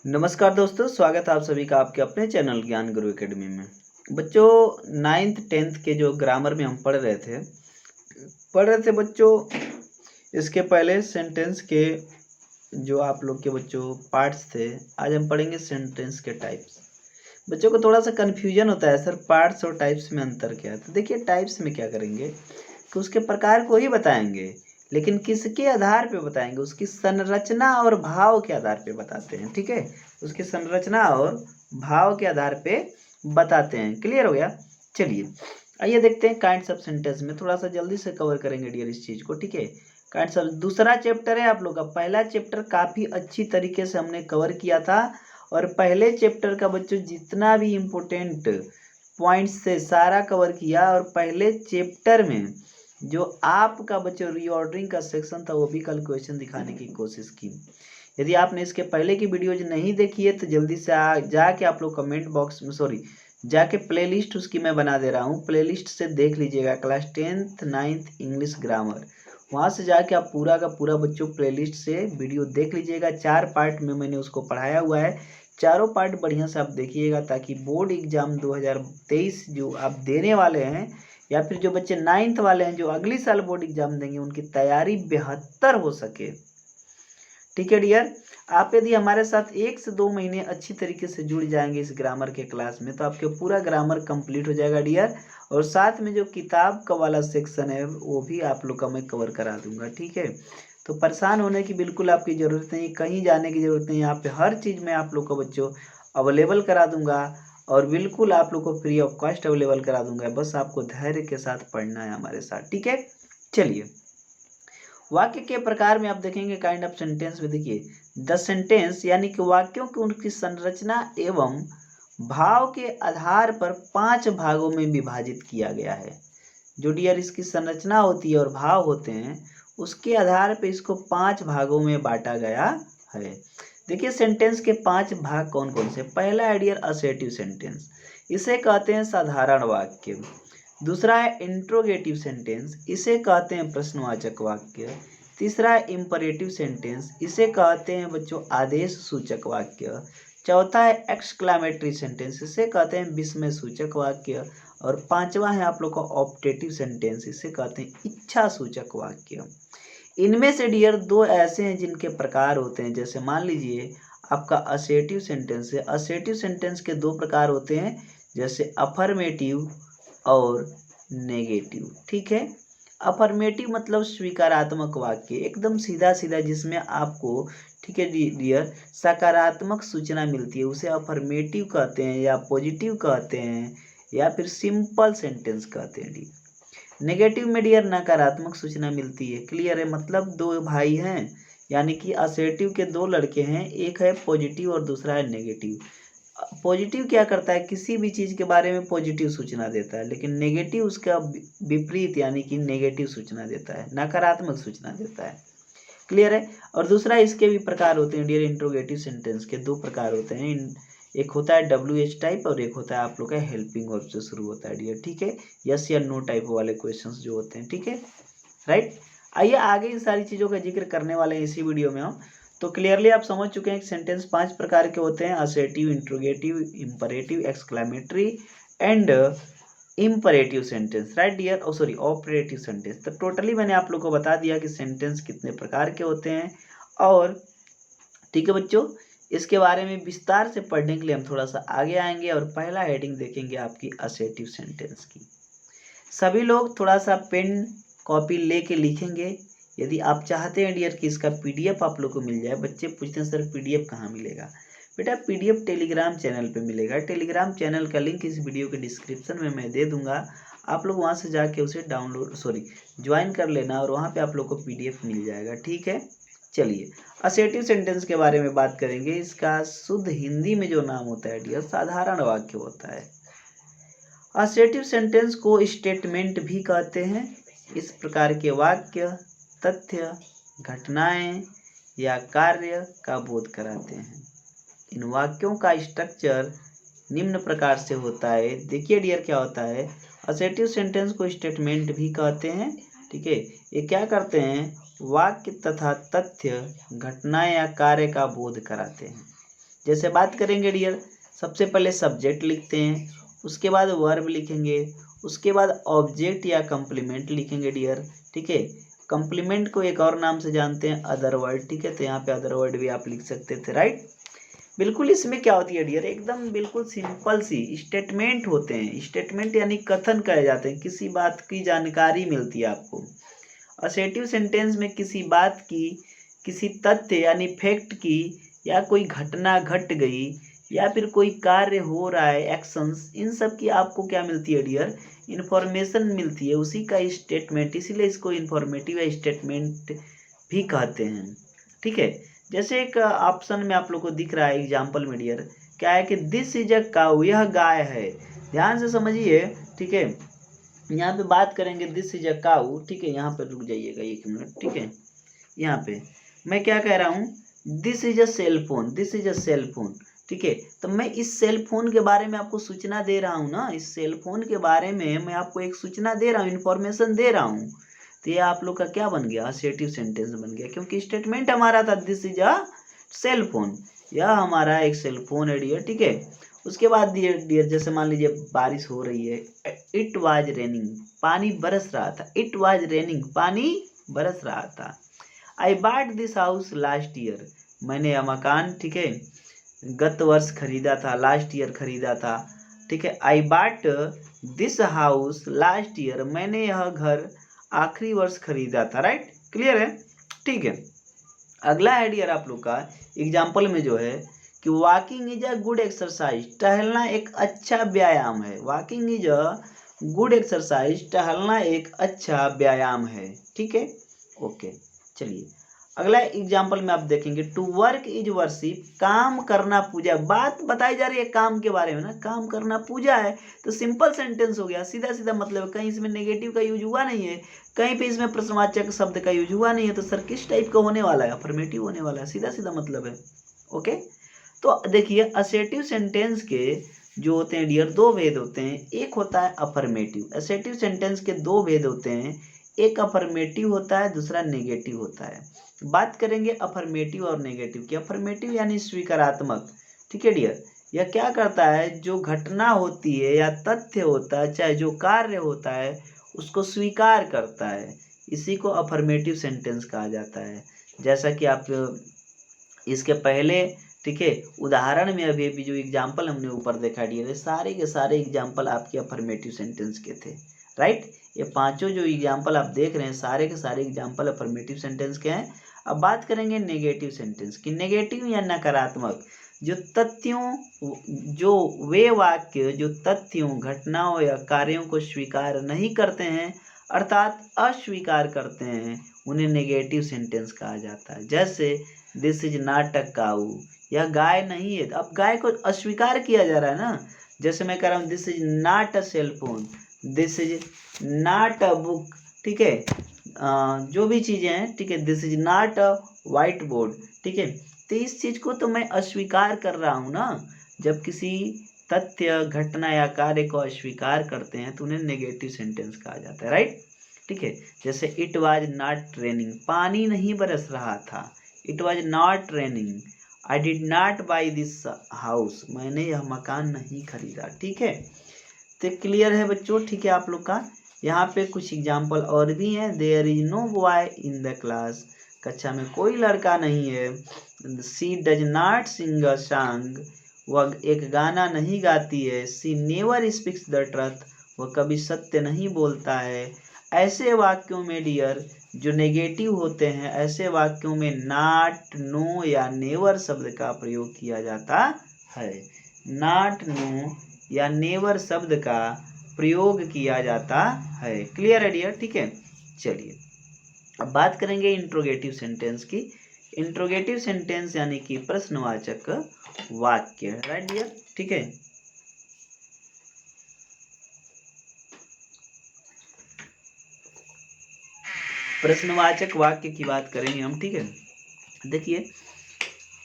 नमस्कार दोस्तों, स्वागत है आप सभी का आपके अपने चैनल ज्ञान गुरु एकेडमी में। बच्चों, 9th 10th के जो ग्रामर में हम पढ़ रहे थे बच्चों। इसके पहले सेंटेंस के जो आप लोग के बच्चों पार्ट्स थे, आज हम पढ़ेंगे सेंटेंस के टाइप्स। बच्चों को थोड़ा सा कन्फ्यूजन होता है, सर पार्ट्स और टाइप्स में अंतर क्या है। तो देखिए, टाइप्स में क्या करेंगे कि उसके प्रकार को ही बताएंगे, लेकिन किसके आधार पे बताएंगे, उसकी संरचना और भाव के आधार पे बताते हैं। ठीक है, उसकी संरचना और भाव के आधार पे बताते हैं। क्लियर हो गया? चलिए आइए देखते हैं काइंड्स ऑफ सेंटेंस में, थोड़ा सा जल्दी से कवर करेंगे डियर इस चीज को। ठीक है, काइंड्स ऑफ दूसरा चैप्टर है आप लोग का। पहला चैप्टर काफी अच्छी तरीके से हमने कवर किया था, और पहले चैप्टर का बच्चों जितना भी इम्पोर्टेंट पॉइंट्स से सारा कवर किया। और पहले चैप्टर में जो आपका बच्चों रीऑर्डरिंग का सेक्शन था, वो भी कल क्वेश्चन दिखाने की कोशिश की। यदि आपने इसके पहले की वीडियोज नहीं देखी है तो जल्दी से जाके आप लोग कमेंट बॉक्स में जाके प्लेलिस्ट उसकी मैं बना दे रहा हूँ, प्लेलिस्ट से देख लीजिएगा। Class 10th 9th English grammar, वहाँ से जाके आप पूरा का पूरा बच्चों प्लेलिस्ट से वीडियो देख लीजिएगा। 4 पार्ट में मैंने उसको पढ़ाया हुआ है, चारों पार्ट बढ़िया से आप देखिएगा, ताकि बोर्ड एग्जाम 2023 जो आप देने वाले हैं, या फिर जो बच्चे 9th वाले हैं जो अगली साल बोर्ड एग्जाम देंगे, उनकी तैयारी बेहतर हो सके। ठीक है डियर, आप यदि हमारे साथ 1 से 2 महीने अच्छी तरीके से जुड़ जाएंगे इस ग्रामर के क्लास में, तो आपके पूरा ग्रामर कंप्लीट हो जाएगा डियर। और साथ में जो किताब का वाला सेक्शन है वो भी आप लोग का मैं कवर करा दूंगा। ठीक है, तो परेशान होने की बिल्कुल आपकी ज़रूरत नहीं, कहीं जाने की ज़रूरत नहीं। यहाँ पे हर चीज़ मैं आप लोग को बच्चों अवेलेबल करा दूंगा, और बिल्कुल आप लोग को फ्री ऑफ कॉस्ट अवेलेबल करा दूंगा। बस आपको धैर्य के साथ पढ़ना है हमारे साथ। ठीक है, चलिए वाक्य के प्रकार में आप देखेंगे काइंड ऑफ सेंटेंस में। देखिए, द सेंटेंस यानी कि वाक्यों की उनकी संरचना एवं भाव के आधार पर 5 भागों में विभाजित किया गया है। जो डियर इसकी संरचना होती है और भाव होते हैं, उसके आधार पर इसको 5 भागों में बांटा गया है। देखिए, सेंटेंस के 5 भाग कौन कौन से। पहला है डियर असर्टिव सेंटेंस, इसे कहते हैं साधारण वाक्य। दूसरा है इंट्रोगेटिव सेंटेंस, इसे कहते हैं प्रश्नवाचक वाक्य। तीसरा है इंपरेटिव सेंटेंस, इसे कहते हैं बच्चों आदेश सूचक वाक्य। चौथा है एक्सक्लामेटरी सेंटेंस, इसे कहते हैं विस्मय सूचक वाक्य। और पांचवा है आप लोग का ऑप्टेटिव सेंटेंस, इसे कहते हैं इच्छा सूचक वाक्य। इनमें से डियर 2 ऐसे हैं जिनके प्रकार होते हैं। जैसे मान लीजिए आपका असर्टिव सेंटेंस है, असर्टिव सेंटेंस के 2 प्रकार होते हैं, जैसे अफर्मेटिव और नेगेटिव। ठीक है, अफर्मेटिव मतलब स्वीकारात्मक वाक्य, एकदम सीधा सीधा, जिसमें आपको ठीक है डियर सकारात्मक सूचना मिलती है, उसे अफर्मेटिव कहते हैं, या पॉजिटिव कहते हैं, या फिर सिंपल सेंटेंस कहते हैं डियर। नेगेटिव में डियर नकारात्मक सूचना मिलती है। क्लियर है? मतलब 2 भाई हैं, यानी कि असर्टिव के 2 लड़के हैं, एक है पॉजिटिव और दूसरा है नेगेटिव। पॉजिटिव क्या करता है, किसी भी चीज़ के बारे में पॉजिटिव सूचना देता है, लेकिन नेगेटिव उसका विपरीत यानी कि नेगेटिव सूचना देता है, नकारात्मक सूचना देता है। क्लियर है? और दूसरा इसके भी प्रकार होते हैं डियर, इंट्रोगेटिव सेंटेंस के 2 प्रकार होते हैं। एक होता है WH टाइप और एक होता है आप लोग का हेल्पिंग वर्ब से शुरू होता है डियर। ठीक है, यस या नो टाइप वाले क्वेश्चंस जो होते हैं। ठीक है, राइट। आइए आगे इन सारी चीज़ों का जिक्र करने वाले हैं इसी वीडियो में हम। तो क्लियरली आप समझ चुके हैं कि सेंटेंस 5 प्रकार के होते हैं, assertive, interrogative, imperative, exclamatory and imperative sentence. Right dear, oh sorry operative sentence. तो टोटली मैंने आप लोग को बता दिया कि सेंटेंस कितने प्रकार के होते हैं। और ठीक है बच्चों, इसके बारे में विस्तार से पढ़ने के लिए हम थोड़ा सा आगे आएंगे, और पहला हेडिंग देखेंगे आपकी असर्टिव सेंटेंस की। सभी लोग थोड़ा सा पेन कॉपी लेके लिखेंगे। यदि आप चाहते हैं डियर कि इसका PDF आप लोग को मिल जाए, बच्चे पूछते हैं सर PDF कहाँ मिलेगा। बेटा PDF टेलीग्राम चैनल पे मिलेगा। टेलीग्राम चैनल का लिंक इस वीडियो के डिस्क्रिप्शन में मैं दे दूंगा, आप लोग वहाँ से जाके उसे ज्वाइन कर लेना, और वहाँ पे आप लोग को PDF मिल जाएगा। ठीक है, चलिए असर्टिव सेंटेंस के बारे में बात करेंगे। इसका शुद्ध हिंदी में जो नाम होता है डियर, साधारण वाक्य होता है। असर्टिव सेंटेंस को स्टेटमेंट भी कहते हैं। इस प्रकार के वाक्य तथ्य, घटनाएं या कार्य का बोध कराते हैं। इन वाक्यों का स्ट्रक्चर निम्न प्रकार से होता है। देखिए डियर क्या होता है, असर्टिव सेंटेंस को स्टेटमेंट भी कहते हैं। ठीक है, ये क्या करते हैं, वाक्य तथा तथ्य, घटना या कार्य का बोध कराते हैं। जैसे बात करेंगे डियर, सबसे पहले सब्जेक्ट लिखते हैं, उसके बाद वर्ब लिखेंगे, उसके बाद ऑब्जेक्ट या कंप्लीमेंट लिखेंगे डियर। ठीक है, कंप्लीमेंट को एक और नाम से जानते हैं अदर वर्ड। ठीक है, तो यहाँ पे अदर वर्ड भी आप लिख सकते थे, राइट। बिल्कुल इसमें क्या होती है डियर, एकदम बिल्कुल सिंपल सी स्टेटमेंट होते हैं। स्टेटमेंट यानी कथन कहे जाते हैं, किसी बात की जानकारी मिलती है आपको। असर्टिव सेंटेंस में किसी बात की, किसी तथ्य यानी फैक्ट की, या कोई घटना घट गई, या फिर कोई कार्य हो रहा है, एक्शंस, इन सब की आपको क्या मिलती है डियर, इंफॉर्मेशन मिलती है, उसी का स्टेटमेंट, इसीलिए इसको इंफॉर्मेटिव स्टेटमेंट भी कहते हैं। ठीक है, जैसे एक ऑप्शन में आप लोग को दिख रहा है एग्जाम्पल में डियर, क्या है कि दिस इज अ काऊ, यह गाय है। ध्यान से समझिए। ठीक है, यहाँ पे बात करेंगे दिस इज अ काऊ। ठीक है, यहाँ पे रुक जाइएगा 1 मिनट। ठीक है, यहाँ पे मैं क्या कह रहा हूँ, this is a cell phone, this is a cell phone. ठीक है, तो मैं इस सेल फोन के बारे में आपको सूचना दे रहा हूँ ना, इस सेल फोन के बारे में मैं आपको एक सूचना दे रहा हूँ, इन्फॉर्मेशन दे रहा हूँ। तो ये आप लोग का क्या बन गया, असर्टिव सेंटेंस बन गया, क्योंकि स्टेटमेंट हमारा था this is a cell phone, यह हमारा एक सेल फोन है डियर। ठीक है, उसके बाद डियर जैसे मान लीजिए बारिश हो रही है, इट वाज रेनिंग, पानी बरस रहा था, इट वाज रेनिंग, पानी बरस रहा था। I bought this house last year, मैंने यह मकान, ठीक है, गत वर्ष खरीदा था, लास्ट ईयर खरीदा था। ठीक है, I bought this house last year, मैंने यह घर आखिरी वर्ष खरीदा था, राइट। क्लियर है। ठीक है, अगला है डियर आप लोग का एग्जाम्पल में जो है कि walking is a good exercise, टहलना एक अच्छा व्यायाम है। Walking is a good exercise, टहलना एक अच्छा व्यायाम है। ठीक है, ओके। चलिए अगला एग्जाम्पल में आप देखेंगे, टू वर्क इज वर्शिप, काम करना पूजा। बात बताई जा रही है काम के बारे में ना, काम करना पूजा है, तो सिंपल सेंटेंस हो गया, सीधा सीधा मतलब, कहीं इसमें नेगेटिव का यूज हुआ नहीं है, कहीं पे इसमें प्रश्नवाचक शब्द का यूज हुआ नहीं है, तो सर किस टाइप का होने वाला है, अफर्मेटिव होने वाला है, सीधा सीधा मतलब है। ओके, तो देखिए असर्टिव सेंटेंस के जो होते हैं डियर, दो भेद होते हैं। एक होता है अफर्मेटिव, असर्टिव सेंटेंस के दो भेद होते हैं, एक अफर्मेटिव होता है, दूसरा नेगेटिव होता है। बात करेंगे अफर्मेटिव और नेगेटिव की। अफर्मेटिव यानी स्वीकारात्मक। ठीक है डियर, यह क्या करता है, जो घटना होती है या तथ्य होता है, चाहे जो कार्य होता है, उसको स्वीकार करता है, इसी को अफर्मेटिव सेंटेंस कहा जाता है। जैसा कि आप इसके पहले, ठीक है, उदाहरण में अभी अभी जो एग्जाम्पल हमने ऊपर देखा डियर, सारे के सारे एग्जाम्पल आपके अफर्मेटिव सेंटेंस के थे, राइट। ये पांचों जो एग्जाम्पल आप देख रहे हैं, सारे के सारे एग्जाम्पल अफर्मेटिव सेंटेंस के हैं। अब बात करेंगे नेगेटिव सेंटेंस की। नेगेटिव या नकारात्मक, जो तथ्यों, जो वे वाक्य जो तथ्यों, घटनाओं या कार्यों को स्वीकार नहीं करते हैं, अर्थात अस्वीकार करते हैं, उन्हें नेगेटिव सेंटेंस कहा जाता है। जैसे दिस इज नॉट अ काऊ, यह गाय नहीं है। अब गाय को अस्वीकार किया जा रहा है ना, जैसे मैं कह रहा हूँ this is not a cell phone, this is not a book. ठीक है, जो भी चीजें हैं, ठीक है, this is not a white board. ठीक है, तो इस चीज को तो मैं अस्वीकार कर रहा हूँ ना। जब किसी तथ्य, घटना या कार्य को अस्वीकार करते हैं तो उन्हें नेगेटिव सेंटेंस कहा जाता है, राइट। ठीक है, जैसे इट वाज नॉट रेनिंग, पानी नहीं बरस रहा था, it was not raining. I did not by this house, मैंने यह मकान नहीं खरीदा। ठीक है, तो क्लियर है बच्चों। ठीक है, आप लोग का यहाँ पे कुछ एग्जाम्पल और भी हैं। There is no boy in the class, कक्षा में कोई लड़का नहीं है। She does not sing a song, वह एक गाना नहीं गाती है। She never speaks the truth, वह कभी सत्य नहीं बोलता है। ऐसे वाक्यों में डियर जो नेगेटिव होते हैं, ऐसे वाक्यों में नॉट, नो या नेवर शब्द का प्रयोग किया जाता है। नॉट, नो या नेवर शब्द का प्रयोग किया जाता है। क्लियर है डियर। ठीक है, चलिए अब बात करेंगे इंट्रोगेटिव सेंटेंस की। इंट्रोगेटिव सेंटेंस यानी कि प्रश्नवाचक वाक्य, राइट डियर। ठीक है, प्रश्नवाचक वाक्य की बात करेंगे हम। ठीक है, देखिए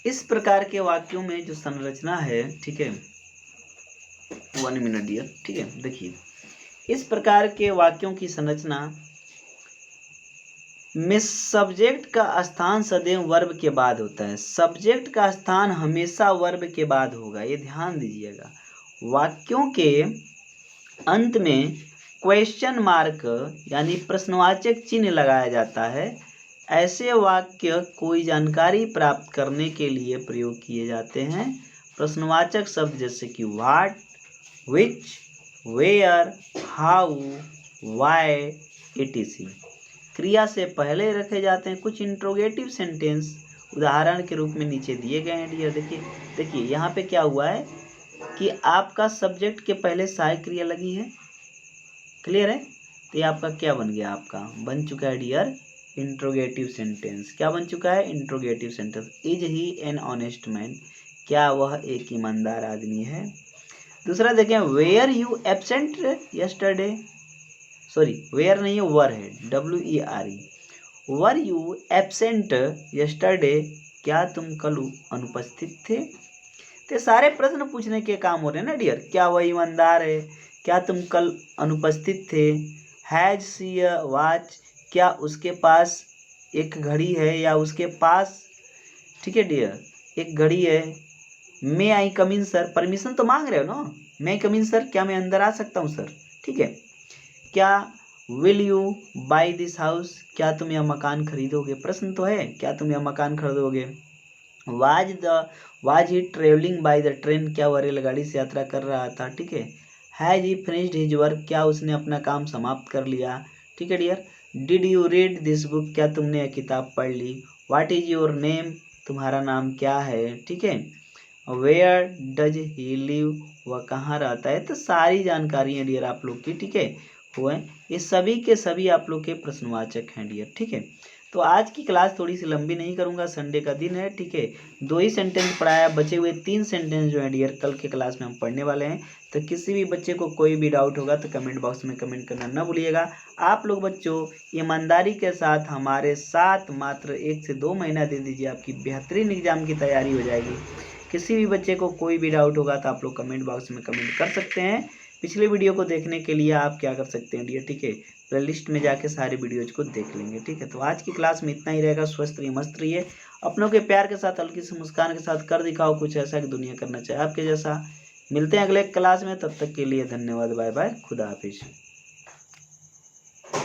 इस प्रकार के वाक्यों में जो संरचना है, ठीक है, 1 मिनट डियर। ठीक है, देखिए इस प्रकार के वाक्यों की संरचना में सब्जेक्ट का स्थान सदैव वर्ब के बाद होता है। सब्जेक्ट का स्थान हमेशा वर्ब के बाद होगा, ये ध्यान दीजिएगा। वाक्यों के अंत में क्वेश्चन मार्क यानी प्रश्नवाचक चिन्ह लगाया जाता है। ऐसे वाक्य कोई जानकारी प्राप्त करने के लिए प्रयोग किए जाते हैं। प्रश्नवाचक शब्द जैसे कि what, which, where, how, why, etc क्रिया से पहले रखे जाते हैं। कुछ इंट्रोगेटिव सेंटेंस उदाहरण के रूप में नीचे दिए गए हैं डियर। देखिए यहाँ पे क्या हुआ है कि आपका सब्जेक्ट के पहले सहायक क्रिया लगी है, क्लियर है। तो ये आपका क्या बन गया, आपका बन चुका है डियर इंट्रोगेटिव सेंटेंस। क्या बन चुका है, interrogative sentence. Is he an honest man, क्या वह एक ईमानदार आदमी है। दूसरा देखें, where you absent yesterday, sorry where नहीं है, वर है, WERE। Were you absent yesterday, क्या तुम कल अनुपस्थित थे। तो सारे प्रश्न पूछने के काम हो रहे हैं ना डियर। क्या वह ईमानदार है, क्या तुम कल अनुपस्थित थे। हैज सी अ वॉच, क्या उसके पास एक घड़ी है या उसके पास, ठीक है डियर, एक घड़ी है। मे आई कम इन सर, परमिशन तो मांग रहे हो ना, मे आई कम इन सर, क्या मैं अंदर आ सकता हूँ सर, ठीक है। क्या will you by this house, क्या तुम यह मकान खरीदोगे, प्रश्न तो है, क्या तुम यह मकान खरीदोगे। Was he travelling by the train, क्या वह रेलगाड़ी से यात्रा कर रहा था, ठीक है। Has he finished his work, क्या उसने अपना काम समाप्त कर लिया, ठीक है dear. Did you read this book, क्या तुमने यह किताब पढ़ ली। व्हाट इज योर नेम, तुम्हारा नाम क्या है, ठीक है। वेयर डज ही लिव, वह कहाँ रहता है। तो सारी जानकारी है डियर आप लोग की, ठीक है, वो है। ये सभी के सभी आप लोग के प्रश्नवाचक हैं डियर, ठीक है। तो आज की क्लास थोड़ी सी लंबी नहीं करूंगा, संडे का दिन है, ठीक है। 2 ही सेंटेंस पढ़ाया, बचे हुए 3 सेंटेंस जो है डियर कल के क्लास में हम पढ़ने वाले हैं। तो किसी भी बच्चे को कोई भी डाउट होगा तो कमेंट बॉक्स में कमेंट करना न भूलिएगा। आप लोग बच्चों ईमानदारी के साथ हमारे साथ मात्र 1 से 2 महीना दे दीजिए, आपकी बेहतरीन एग्जाम की तैयारी हो जाएगी। किसी भी बच्चे को कोई भी डाउट होगा तो आप लोग कमेंट बॉक्स में कमेंट कर सकते हैं। पिछले वीडियो को देखने के लिए आप क्या कर सकते हैं डियर, ठीक है, प्ले लिस्ट में जाके सारे वीडियोज को देख लेंगे, ठीक है। तो आज की क्लास में इतना ही रहेगा। स्वस्थ रहिए, मस्त रहिए, अपनों के प्यार के साथ, हल्की सी मुस्कान के साथ कर दिखाओ कुछ ऐसा कि दुनिया करना चाहे आपके जैसा। मिलते हैं अगले क्लास में, तब तक के लिए धन्यवाद, बाय बाय, खुदा हाफिज।